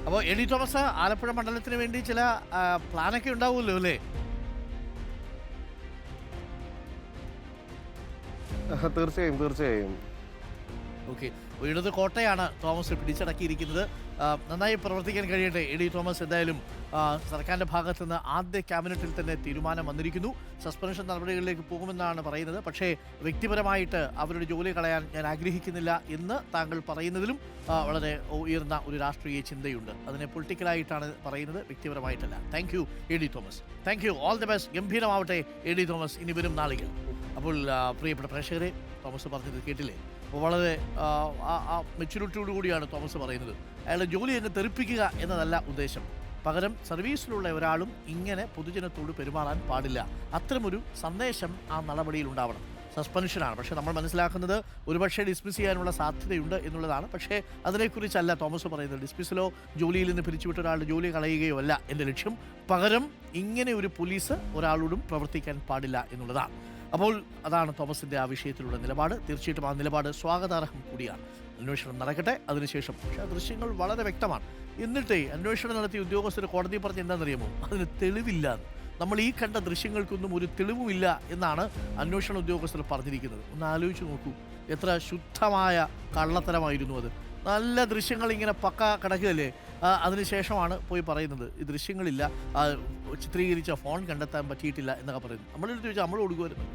അപ്പോൾ A D Thomas Alappuzha മണ്ഡലത്തിന് വേണ്ടി ചില പ്ലാനൊക്കെ ഉണ്ടാവുമല്ലോ അല്ലേ? തീർച്ചയായും തീർച്ചയായും. ഓക്കെ, ഇടത് കോട്ടയാണ് തോമസ് പിടിച്ചടക്കിയിരിക്കുന്നത്. നന്നായി പ്രവർത്തിക്കാൻ കഴിയട്ടെ എ ഡി തോമസ്. എന്തായാലും സർക്കാരിൻ്റെ ഭാഗത്തു നിന്ന് ആദ്യ ക്യാബിനറ്റിൽ തന്നെ തീരുമാനം വന്നിരിക്കുന്നു. സസ്പെൻഷൻ നടപടികളിലേക്ക് പോകുമെന്നാണ് പറയുന്നത്. പക്ഷേ വ്യക്തിപരമായിട്ട് അവരുടെ ജോലി കളയാൻ ഞാൻ ആഗ്രഹിക്കുന്നില്ല എന്ന് താങ്കൾ പറയുന്നതിലും വളരെ ഉയർന്ന ഒരു രാഷ്ട്രീയ ചിന്തയുണ്ട്. അതിനെ പൊളിറ്റിക്കലായിട്ടാണ് പറയുന്നത്, വ്യക്തിപരമായിട്ടല്ല. Thank you A D Thomas. Thank you, all the best. ഗംഭീരമാവട്ടെ എ ഡി തോമസ് ഇനി വരും നാളുകൾ. അപ്പോൾ പ്രിയപ്പെട്ട പ്രേക്ഷകരെ, തോമസ് പറഞ്ഞത് കേട്ടില്ലേ? അപ്പോൾ വളരെ മെച്യൂരിറ്റിയോടു കൂടിയാണ് തോമസ് പറയുന്നത്. അയാളുടെ ജോലി അങ്ങ് തെറിപ്പിക്കുക എന്നതല്ല ഉദ്ദേശം. പകരം സർവീസിലുള്ള ഒരാളും ഇങ്ങനെ പൊതുജനത്തോട് പെരുമാറാൻ പാടില്ല. അത്തരമൊരു സന്ദേശം ആ നടപടിയിൽ ഉണ്ടാവണം. സസ്പെൻഷനാണ്, പക്ഷേ നമ്മൾ മനസ്സിലാക്കുന്നത് ഒരുപക്ഷെ ഡിസ്മിസ് ചെയ്യാനുള്ള സാധ്യതയുണ്ട് എന്നുള്ളതാണ്. പക്ഷേ അതിനെക്കുറിച്ചല്ല തോമസ് പറയുന്നത്. ഡിസ്മിസലോ ജോലിയിൽ നിന്ന് പിരിച്ചുവിട്ട ഒരാളുടെ ജോലി കളയുകയോ അല്ല എൻ്റെ ലക്ഷ്യം. പകരം ഇങ്ങനെ ഒരു പോലീസ് ഒരാളോടും പ്രവർത്തിക്കാൻ പാടില്ല എന്നുള്ളതാണ്. അപ്പോൾ അതാണ് തോമസിൻ്റെ ആ വിഷയത്തിലുള്ള നിലപാട്. തീർച്ചയായിട്ടും ആ നിലപാട് സ്വാഗതാർഹം കൂടിയാണ്. അന്വേഷണം നടക്കട്ടെ. അതിനുശേഷം പക്ഷേ ദൃശ്യങ്ങൾ വളരെ വ്യക്തമാണ്. എന്നിട്ടേ അന്വേഷണം നടത്തിയ ഉദ്യോഗസ്ഥർ കോടതി പറഞ്ഞ് എന്താണെന്നറിയാമോ? അതിന് തെളിവില്ല. നമ്മൾ ഈ കണ്ട ദൃശ്യങ്ങൾക്കൊന്നും ഒരു തെളിവുമില്ല എന്നാണ് അന്വേഷണ ഉദ്യോഗസ്ഥർ പറഞ്ഞിരിക്കുന്നത്. ഒന്ന് ആലോചിച്ച് നോക്കൂ, എത്ര ശുദ്ധമായ കള്ളത്തരമായിരുന്നു അത്. നല്ല ദൃശ്യങ്ങൾ ഇങ്ങനെ പക്ക കിടക്കുകയല്ലേ. അതിനുശേഷമാണ് പോയി പറയുന്നത് ഈ ദൃശ്യങ്ങളില്ല, ചിത്രീകരിച്ച ഫോൺ കണ്ടെത്താൻ പറ്റിയിട്ടില്ല എന്നൊക്കെ പറയുന്നു. നമ്മളെടുത്ത് ചോദിച്ചാൽ നമ്മൾ കൊടുക്കുമായിരുന്നു.